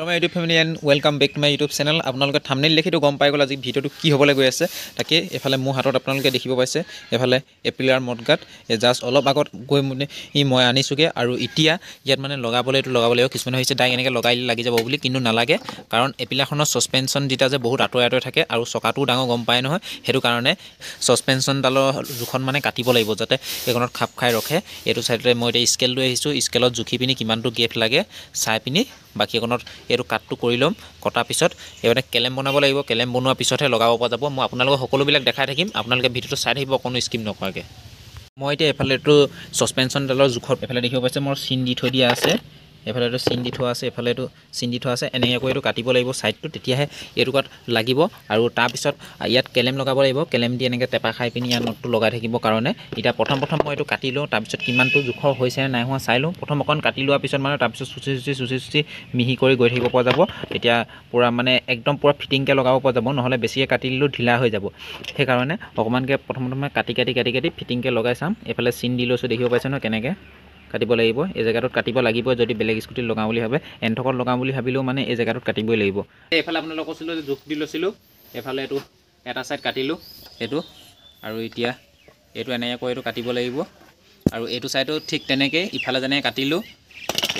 Hello my YouTube family and welcome back to my YouTube channel. আপোনালোকে thumbnail দেখি তো গম পাই গ'ল আজি ভিডিওটো কি হ'বলৈ গৈ আছে তাকে এফালে মোৰ হাতত আপোনালোকে দেখিব পাইছে এফালে এপিলাৰ মডগাট জাস্ট অলপ আগত গৈ মানে মই আনিছোগে আৰু ইতিয়া ইয়াত মানে লগাবলৈ কিছুমান হৈছে ডাই এনেকৈ লগাইলে লাগি যাব বুলি কিন্তু নালাগে কাৰণ এপিলাৰখনৰ সাসপেনশন দিটা যে বহুত আতৰে থাকে আৰু চকাটো ডাঙৰ গম পায় নহয় হেতু কাৰণে সাসপেনশন ডালৰ জুখন মানে কাটিব লাগিব যাতে এখনত খাপ খাই ৰখে এটো সাইডে মই এটা স্কেল লৈ আহিছো স্কেলত জুখি পিনি কিমানটো গেপ লাগে চাই পিনি বাকি এখনত এটো কাটটো কৰি লম কটা পিছত এবাৰে কেলেম বনাব লাগিব কেলেম বনোৱা পিছতহে লগাব পৰা যাব মই আপোনালোকক সকলো বিলাক দেখাই থাকিম আপোনালোকে ভিডিওটো চাই থাকিব কোনো স্কিপ নকৰাকে মই এতিয়া এফালে এটো সাসপেনশন ডালৰ জুখত এফালে দেখিব পাইছে মোৰ সিন দি থৈ দিয়া আছে এফালে এটো সিন দি থোৱা আছে এফালে এটো সিন দি থোৱা আছে এনেকৈ কৈ এটো কাটিব লাগিব সাইডটো তেতিয়াহে এটো কাট লাগিব আৰু তাৰ পিছত ইয়াত কেলেম লগাব লাগিব কেলেম দি এনেকৈ টেপা খাই পিনি ইয়াত নটটো লগাই থাকিব কাৰণে এটা প্ৰথম মই এটো কাটি লওঁ তাৰ পিছত কিমানটো জুখৰ হৈছে নাই হোৱা চাই লওঁ প্ৰথম অকন কাটি লোৱাৰ পিছত মানে তাৰ পিছত সুচি মিহি কৰি গৈ থাকিব পৰা যাব এতিয়া পুৰা মানে একদম পুৰা ফিটিং কে লগাব পৰা যাব নহলে বেছিয়ে কাটি দিলে ঢিলা হৈ যাব সেই কাৰণে অকমানকে প্ৰথম কাটি ফিটিং কে লগাই চাম এফালে সিন দি লৈছো দেখিব পাইছে ন কেনেকে কাটিব লাগিব এই জায়গাটোত কাটিব লাগিব যদি বেলেগ স্কুটি লগাও বুলি ভাবে এনঠকত লগাও বুলি ভাবিলেও মানে এই জায়গাটোত কাটিবই লাগিব এফালে আপোনালোকক কৈছিলো যে জুখ দি লৈছিলো এফালে এটো এটা সাইড কাটিলো এটো আৰু এতিয়া এটো এনেকৈ কৈ এটো কাটিব লাগিব আৰু এটো সাইডটো ঠিক তেনেকৈ ইফালে জানে কাটিলো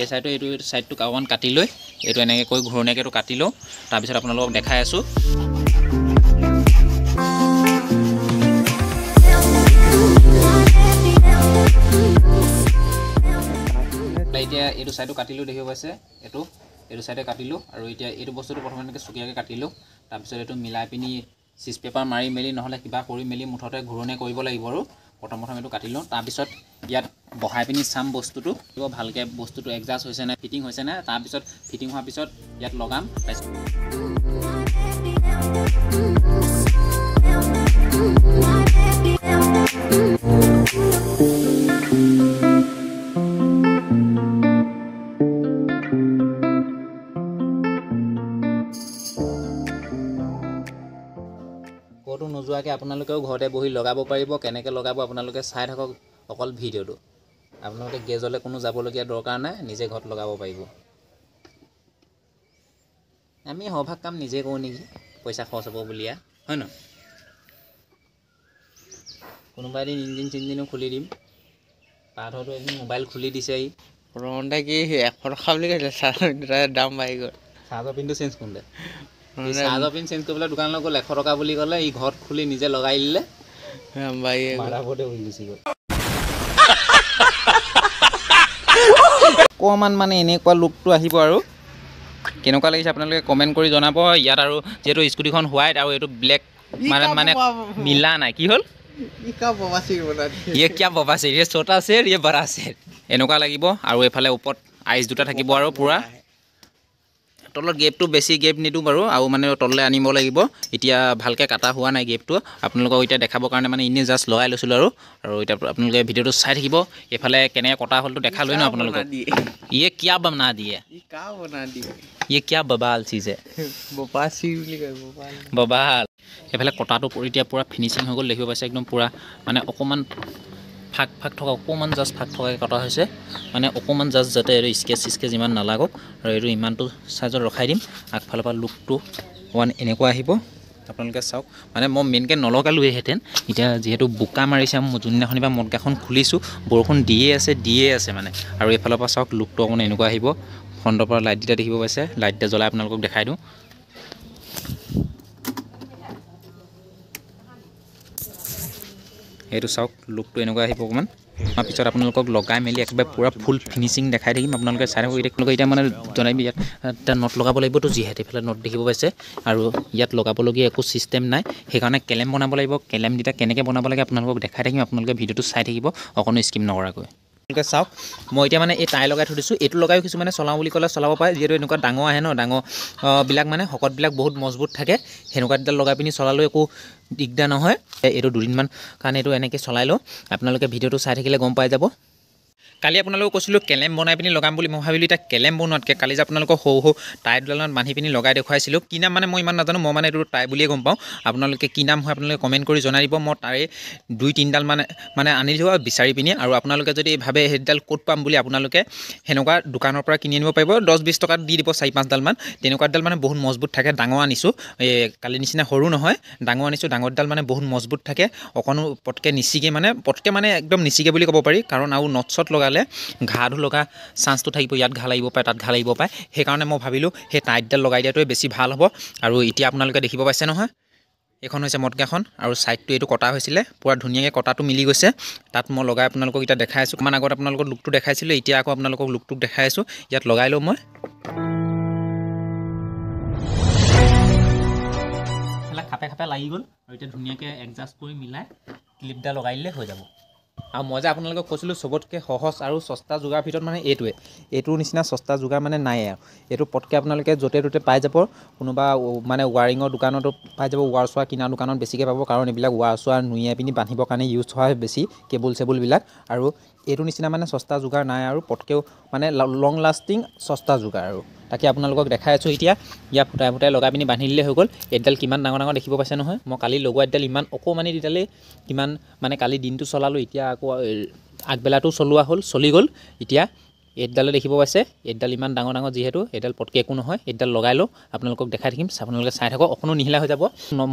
এই সাইডটো এটো সাইডটো কাওয়ান কাটি লৈ এটো এনেকৈ কৈ ঘূৰণেকে এটো কাটিলো তাৰ পিছত আপোনালোকক দেখাই আছো এতিয়া এটো সাইডটো কাটিলো দেখিব পাইছে এটো সাইডে কাটিলো আৰু এতিয়া এটো বস্তুটো প্ৰথমতে সুকিয়াকে কাটিলো তাৰ পিছত এটো মিলাই পিনি সিজ পেপাৰ মাৰি মেলি নহলে কিবা কৰি মেলি মুঠতে ঘূৰণে কৰিব লাগিব আৰু প্ৰথম এটো কাটিলো তাৰ পিছত ইয়াত বহাই পিনি চাম বস্তুটো ভালকে বস্তুটো এডজাস্ট হৈছে না ফিটিং হৈছে না তাৰ পিছত ফিটিং হোৱাৰ পিছত ইয়াত লগাম কোটো নজুৱাকে আপোনালোকেও ঘৰতে বহি লগাব পাৰিব কেনেকৈ লগাব আপোনালোকে চাই থাকক অকল ভিডিওটো আপোনালোকে গেজলে কোনো যাবলগীয়া দৰকাৰ নাই নিজে ঘৰত লগাব পাৰিব আমি হভাগ কাম নিজে কৰো নেকি পইচা খৰচ হ'ব বুলিয়া হয় ন কোনোবাই দিন ইঞ্জিন খুলি দিম পাঠটো এদিন মোবাইল খুলি দিছে ই ৰন্ডা কি 100 টকা বুলি কৈছে চাৰ্জাৰ দাম বাঢ়ি গ'ল চাৰ্জাৰ পিনটো চেঞ্জ কৰিলে চাৰ্জাৰ পিন চেঞ্জ কৰিবলৈ দোকানলৈ গ'ল 100 টকা বুলি ক'লে ই ঘৰত খুলি নিজে লগাই দিলে মাৰাবতে হৈ গুচি গ'ল কমান মানে এনেকুৱা লুকটো আহিব আৰু কেনেকুৱা লাগিছে আপোনালোকে কমেন্ট কৰি জনাব ইয়াত আৰু যেটো স্কুটিখন হোৱাইট আৰু এটো ব্ল্যাক মানে মিলা নাই কি হ'ল ये क्या बवासीर ये छोटा शेर ये बड़ा शेर এনেকুৱা লাগিব আৰু এফালে ওপৰত আইস দুটা থাকিব আৰু পুৰা তলত গেপটো বেছি গেপ নিদু বাৰু আৰু মানে তললে আনিব লাগিব এতিয়া ভালকে কাটা হোৱা নাই গেপটো আপোনালোকক এতিয়া দেখাবৰ কাৰণে মানে ইনে জাস্ট লগাই লৈছিল আৰু এতিয়া আপোনালোকে ভিডিওটো চাই থাকিব এফালে কেনে কটা হলটো দেখা লৈ ন আপোনালোকক ये क्या बना दिए ये क्या बबाल चीज है बबाल এফালে কটাটো এতিয়া পুৰা ফিনিশিং হৈ গ'ল দেখিব পাইছে একদম পুৰা মানে অকমান ফাক থকা অকমান জাস্ট ফাক থকা কটা হৈছে মানে অকমান জাস্ট যাতে এৰ স্কেচ ইমান নালাগক আৰু এৰ ইমানটো সাইজত ৰখাই দিম আগফালৰ পৰা লুকটো ওয়ান এনেকুৱা আহিব আপোনালোকে চাওক মানে মই মেইনকে নলগালো হেতেন এতিয়া যেহেতু বুকা মাৰিছে মই জুনিনাখনি বা মদগাখন খুলিছো বৰষুণ দিয়ে আছে মানে আৰু এফালৰ পৰা চাওক লুকটো অকন এনেকুৱা আহিব ফ্ৰণ্টৰ পৰা লাইট দিটা দেখিব পাইছে লাইট দিটা জ্বলাই আপোনালোকক দেখাই দিওঁ এটো চাওক লুকটো এনেকুৱা আহিব অকমান তাৰ পিছত আপোনালোকক লগাই মেলি একবাৰে পুৰা ফুল ফিনিশিং দেখাই থাকিম আপোনালোকে চাই থাকক এতিয়া মানে জনাইবি ইয়াত এটা নট লগাব লাগিব তো যিহেতু ফেলে নট দেখিব পাইছে আৰু ইয়াত লগাবলগীয়া একো সিস্টেম নাই সেইকাৰণে কেলেম বনাব লাগিব কেলেম দিটা কেনেকৈ বনাব লাগে আপোনালোকক দেখাই থাকিম আপোনালোকে ভিডিওটো চাই থাকিব অকনো স্কিপ নকৰাকৈ আপোনালোকে চাওক মই এতিয়া মানে এই টাই লগাই থৈ দিছো এটো লগাই কিছু মানে চলাও বুলি ক'লে চলাব পাৰে যেটো এনেকুৱা ডাঙৰ আহে ন ডাঙৰ বিলাক মানে হকত বিলাক বহুত মজবুত থাকে হেনুকা দিটা লগাই পিনি চলালো একো দিগদাৰ নহয় এটো দুদিনমান কাৰণে এটো এনেকৈ চলাই লো আপোনালোকে ভিডিওটো চাই থাকিলে গম পাই যাব কালি আপোনালোকক কৈছিলোঁ কেলেম বনাই পিনি লগাম বুলি মই ভাবিলোঁ এতিয়া কেলেম বনোৱাতকৈ কালি যে আপোনালোকক সৰু টাই দুডালমান বান্ধি পিনি লগাই দেখুৱাইছিলোঁ কি নাম মানে মই ইমান নাজানো মই মানে এইটো টাই বুলিয়ে গম পাওঁ আপোনালোকে কি নাম হয় আপোনালোকে কমেণ্ট কৰি জনাই দিব মই তাৰে 2-3ডাল মানে আনিলোঁ আৰু বিচাৰি পিনি আৰু আপোনালোকে যদি ভাবে সেইডাল ক'ত পাম বুলি আপোনালোকে সেনেকুৱা দোকানৰ পৰা কিনি আনিব পাৰিব 10-20 টকাত দি দিব 4-5ডালমান তেনেকুৱাডাল মানে বহুত মজবুত থাকে ডাঙৰ আনিছোঁ কালি নিচিনা সৰু নহয় ডাঙৰ আনিছোঁ ডাঙৰডাল মানে বহুত মজবুত থাকে অকণো পটকৈ নিচিগে মানে একদম নিচিগে বুলি ক'ব পাৰি কাৰণ আৰু নটছত লগালে ঘাঁহটো লগা চান্সটো থাকিব ইয়াত ঘাঁ লাগিব পাৰে তাত ঘাঁ লাগিব পাৰে সেইকাৰণে মই ভাবিলোঁ সেই টাইটডাল লগাই দিয়াটোৱে বেছি ভাল হ'ব আৰু এতিয়া আপোনালোকে দেখিব পাইছে নহয় এইখন হৈছে মটকাখন আৰু ছাইডটো এইটো কটা হৈছিলে পুৰা ধুনীয়াকৈ কটাটো মিলি গৈছে তাত মই লগাই আপোনালোকক এতিয়া দেখাই আছোঁ অকণমান আগত আপোনালোকক লুকটো দেখাইছিলোঁ এতিয়া আকৌ আপোনালোকক লুকটো দেখাই আছোঁ ইয়াত লগাই লওঁ মই খাপে খাপে লাগি গ'ল আৰু এতিয়া ধুনীয়াকৈ এডজাষ্ট কৰি মিলাই ক্লিপডাল লগাই দিলে হৈ যাব আৰু মই যে আপোনালোকক কৈছিলোঁ চবতকৈ সহজ আৰু সস্তা যোগাৰ ভিতৰত মানে এইটোৰ নিচিনা সস্তা যোগাৰ মানে নাই আৰু এইটো পটকৈ আপোনালোকে য'তে ত'তে পাই যাব কোনোবা মানে ৱাৰিঙৰ দোকানতো পাই যাব ৱাৰ চোৱাৰ কিনা দোকানত বেছিকৈ পাব কাৰণ এইবিলাক ৱাৰ চোৱাৰ নুইয়াই পিনি বান্ধিবৰ কাৰণে ইউজ হয় বেছি কেবুল চেবুলবিলাক আৰু এইটো নিচিনা মানে সস্তা যোগাৰ নাই আৰু পটকৈও মানে লং লাষ্টিং সস্তা যোগাৰ আৰু তাকে আপোনালোকক দেখাই আছোঁ এতিয়া ইয়াত ফুটাই লগাই পিনি বান্ধি দিলে হৈ গ'ল এইডাল কিমান ডাঙৰ দেখিব পাইছে নহয় মই কালি লগোৱা এইডাল ইমান অকণমানি দিডালেই কিমান মানে কালি দিনটো চলালোঁ এতিয়া আকৌ আগবেলাটো চলোৱা হ'ল চলি গ'ল এতিয়া এইডালে দেখিব পাইছে এইডাল ইমান ডাঙৰ যিহেতু এইডাল পটকৈ একো নহয় এইডাল লগাই লওঁ আপোনালোকক দেখাই থাকিম আপোনালোকে চাই থাকক অকণো নিহিলা হৈ যাব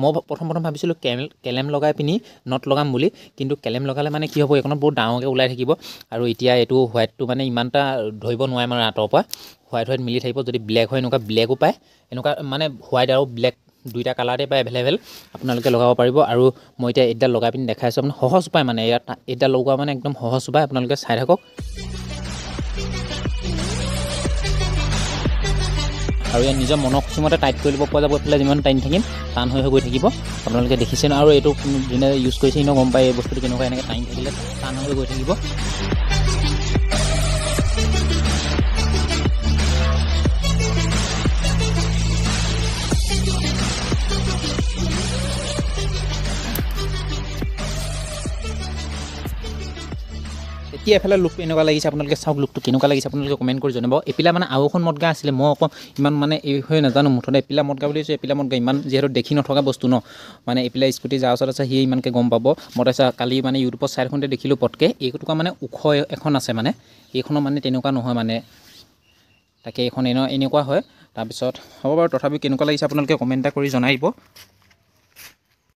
মই প্ৰথম ভাবিছিলোঁ কেলেম লগাই পিনি নট লগাম বুলি কিন্তু কেলেম লগালে মানে কি হ'ব এইখনত বহুত ডাঙৰকৈ ওলাই থাকিব আৰু এতিয়া এইটো হোৱাইটটো মানে ইমানটা ধৰিব নোৱাৰে মানে আঁতৰৰ পৰা হোৱাইট মিলি থাকিব যদি ব্লেক হয় এনেকুৱা ব্লেকো পায় এনেকুৱা মানে হোৱাইট আৰু ব্লেক দুইটা কালাৰতে পায় এভেইলেবল আপোনালোকে লগাব পাৰিব আৰু মই এতিয়া এইডাল লগাই পিনি দেখাই আছোঁ আপোনাৰ সহজ উপায় মানে ইয়াত এইডাল লগোৱা মানে একদম সহজ উপায় আপোনালোকে চাই থাকক আৰু ইয়াত নিজৰ মনৰ খুচিমতে টাইট কৰি ল'ব পৰা যাব এইফালে যিমান টাইম থাকিম টান হৈ গৈ থাকিব আপোনালোকে দেখিছে ন আৰু এইটো যোনে ইউজ কৰিছে এনেও গম পায় এই বস্তুটো কেনেকুৱা এনেকৈ টাইম থাকিলে টান হৈ গৈ থাকিব এতিয়া এফালে লুকটো এনেকুৱা লাগিছে আপোনালোকে চাওক লুকটো কেনেকুৱা লাগিছে আপোনালোকে কমেণ্ট কৰি জনাব এপিলা মানে আৰু এখন মটকা আছিলে মই অকণ ইমান মানে এই হৈ নাজানো মুঠতে এপিলা মটকা বুলি কৈছোঁ এপিলা মটকা ইমান যিহেতু দেখি নথকা বস্তু ন মানে এপিলা স্কুটি যাৰ ওচৰত আছে সিয়ে ইমানকৈ গম পাব মই তাৰপিছত কালি মানে ইউটিউবত চাই থাকোঁতে দেখিলোঁ পটকৈ এইটুকুৰা মানে ওখ এখন আছে মানে এইখনো মানে তেনেকুৱা নহয় মানে তাকে এইখন এনেকুৱা হয় তাৰপিছত হ'ব বাৰু তথাপিও কেনেকুৱা লাগিছে আপোনালোকে কমেণ্ট এটা কৰি জনাই দিব